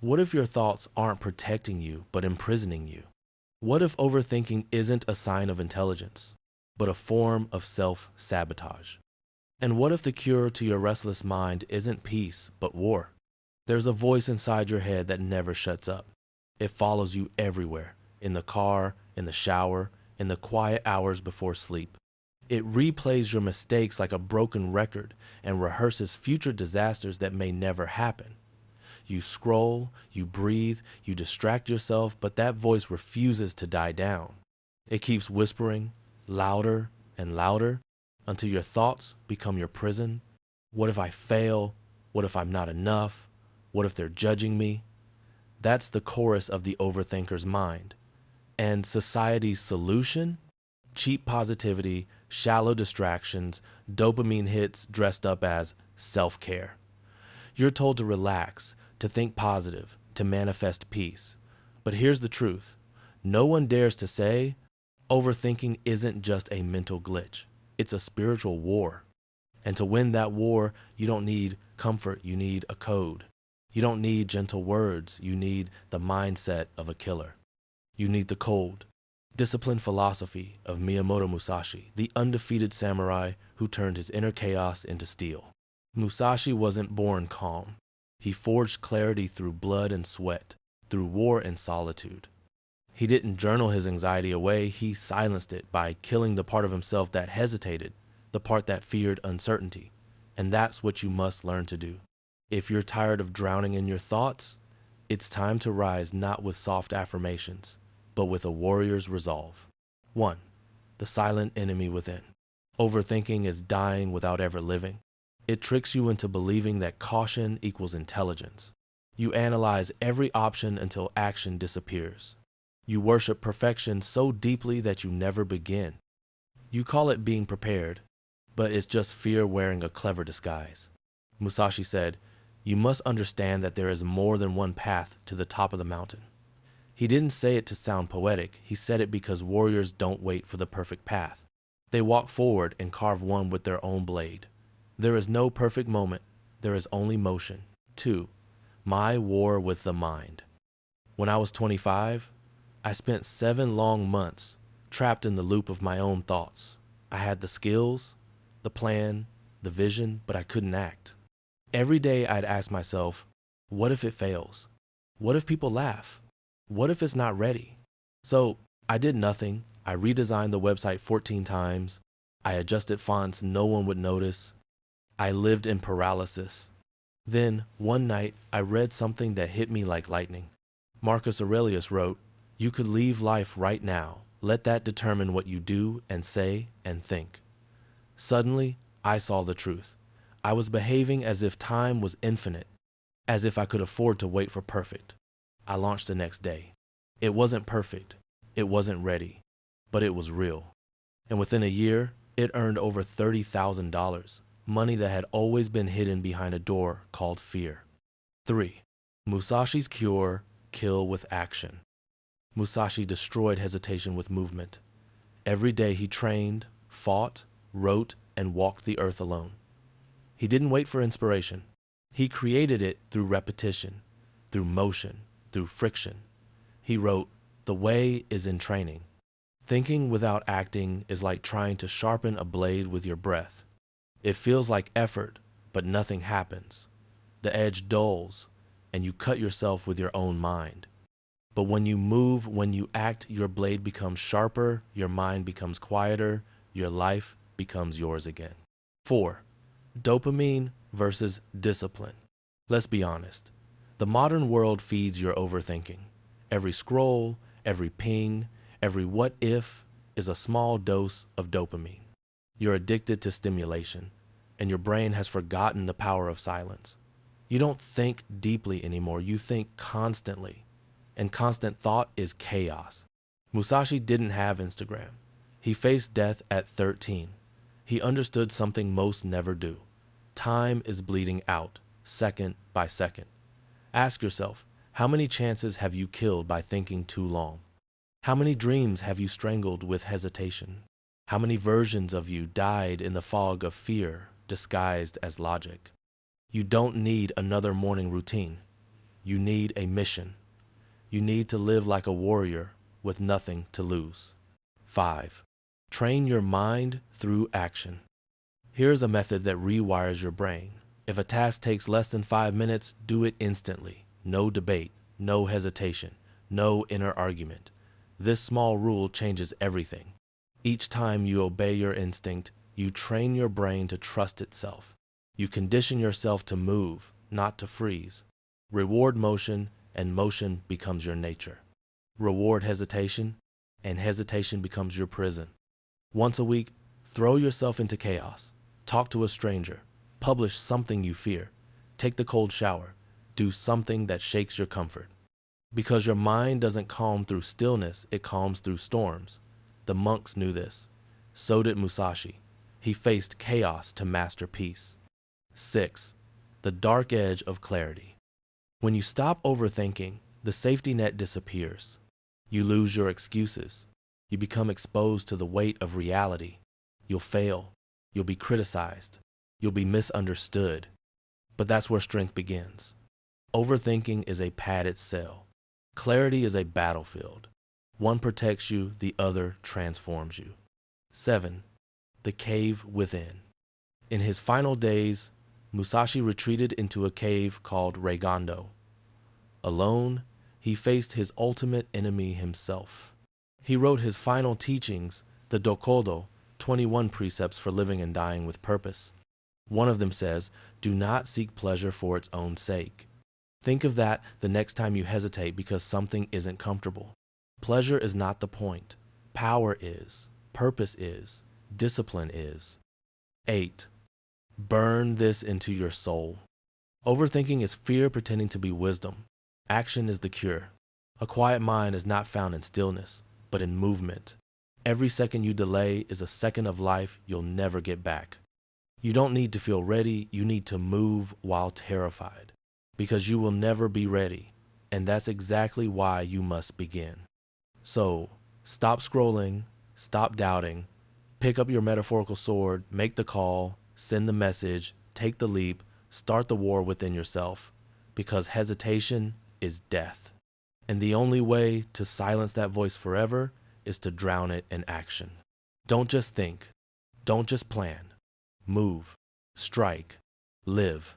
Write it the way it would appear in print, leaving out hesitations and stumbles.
What if your thoughts aren't protecting you, but imprisoning you? What if overthinking isn't a sign of intelligence, but a form of self-sabotage? And what if the cure to your restless mind isn't peace, but war? There's a voice inside your head that never shuts up. It follows you everywhere, in the car, in the shower, in the quiet hours before sleep. It replays your mistakes like a broken record and rehearses future disasters that may never happen. You scroll, you breathe, you distract yourself, but that voice refuses to die down. It keeps whispering, louder and louder, until your thoughts become your prison. What if I fail? What if I'm not enough? What if they're judging me? That's the chorus of the overthinker's mind. And society's solution? Cheap positivity, shallow distractions, dopamine hits dressed up as self-care. You're told to relax, to think positive, to manifest peace. But here's the truth. No one dares to say, overthinking isn't just a mental glitch. It's a spiritual war. And to win that war, you don't need comfort, you need a code. You don't need gentle words, you need the mindset of a killer. You need the cold, disciplined philosophy of Miyamoto Musashi, the undefeated samurai who turned his inner chaos into steel. Musashi wasn't born calm. He forged clarity through blood and sweat, through war and solitude. He didn't journal his anxiety away, he silenced it by killing the part of himself that hesitated, the part that feared uncertainty. And that's what you must learn to do. If you're tired of drowning in your thoughts, it's time to rise not with soft affirmations, but with a warrior's resolve. 1. The silent enemy within. Overthinking is dying without ever living. It tricks you into believing that caution equals intelligence. You analyze every option until action disappears. You worship perfection so deeply that you never begin. You call it being prepared, but it's just fear wearing a clever disguise. Musashi said, "You must understand that there is more than one path to the top of the mountain." He didn't say it to sound poetic, he said it because warriors don't wait for the perfect path. They walk forward and carve one with their own blade. There is no perfect moment, there is only motion. 2. My war with the mind. When I was 25, I spent 7 long months trapped in the loop of my own thoughts. I had the skills, the plan, the vision, but I couldn't act. Every day I'd ask myself, what if it fails? What if people laugh? What if it's not ready? So I did nothing. I redesigned the website 14 times. I adjusted fonts no one would notice. I lived in paralysis. Then, one night, I read something that hit me like lightning. Marcus Aurelius wrote, "You could leave life right now. Let that determine what you do and say and think." Suddenly, I saw the truth. I was behaving as if time was infinite, as if I could afford to wait for perfect. I launched the next day. It wasn't perfect. It wasn't ready, but it was real. And within a year, it earned over $30,000, money that had always been hidden behind a door called fear. 3. Musashi's cure, kill with action. Musashi destroyed hesitation with movement. Every day he trained, fought, wrote, and walked the earth alone. He didn't wait for inspiration. He created it through repetition, through motion, through friction. He wrote, "The way is in training." Thinking without acting is like trying to sharpen a blade with your breath. It feels like effort, but nothing happens. The edge dulls, and you cut yourself with your own mind. But when you move, when you act, your blade becomes sharper, your mind becomes quieter, your life becomes yours again. 4. Dopamine versus discipline. Let's be honest. The modern world feeds your overthinking. Every scroll, every ping, every what if is a small dose of dopamine. You're addicted to stimulation, and your brain has forgotten the power of silence. You don't think deeply anymore, you think constantly. And constant thought is chaos. Musashi didn't have Instagram. He faced death at 13. He understood something most never do. Time is bleeding out, second by second. Ask yourself, how many chances have you killed by thinking too long? How many dreams have you strangled with hesitation? How many versions of you died in the fog of fear, disguised as logic? You don't need another morning routine. You need a mission. You need to live like a warrior with nothing to lose. 5. Train your mind through action. Here's a method that rewires your brain. If a task takes less than 5 minutes, do it instantly. No debate, no hesitation, no inner argument. This small rule changes everything. Each time you obey your instinct, you train your brain to trust itself. You condition yourself to move, not to freeze. Reward motion, and motion becomes your nature. Reward hesitation, and hesitation becomes your prison. Once a week, throw yourself into chaos. Talk to a stranger. Publish something you fear. Take the cold shower. Do something that shakes your comfort. Because your mind doesn't calm through stillness, it calms through storms. The monks knew this. So did Musashi. He faced chaos to master peace. 6. The dark edge of clarity. When you stop overthinking, the safety net disappears. You lose your excuses. You become exposed to the weight of reality. You'll fail. You'll be criticized. You'll be misunderstood. But that's where strength begins. Overthinking is a padded cell. Clarity is a battlefield. One protects you, the other transforms you. 7. The cave within. In his final days, Musashi retreated into a cave called Reigando. Alone, he faced his ultimate enemy himself. He wrote his final teachings, the Dokodo, 21 precepts for living and dying with purpose. One of them says, do not seek pleasure for its own sake. Think of that the next time you hesitate because something isn't comfortable. Pleasure is not the point. Power is. Purpose is. Discipline is. 8. Burn this into your soul. Overthinking is fear pretending to be wisdom. Action is the cure. A quiet mind is not found in stillness, but in movement. Every second you delay is a second of life you'll never get back. You don't need to feel ready, you need to move while terrified. Because you will never be ready, and that's exactly why you must begin. So, stop scrolling, stop doubting, pick up your metaphorical sword, make the call, send the message, take the leap, start the war within yourself, because hesitation is death. And the only way to silence that voice forever is to drown it in action. Don't just think, don't just plan, move, strike, live.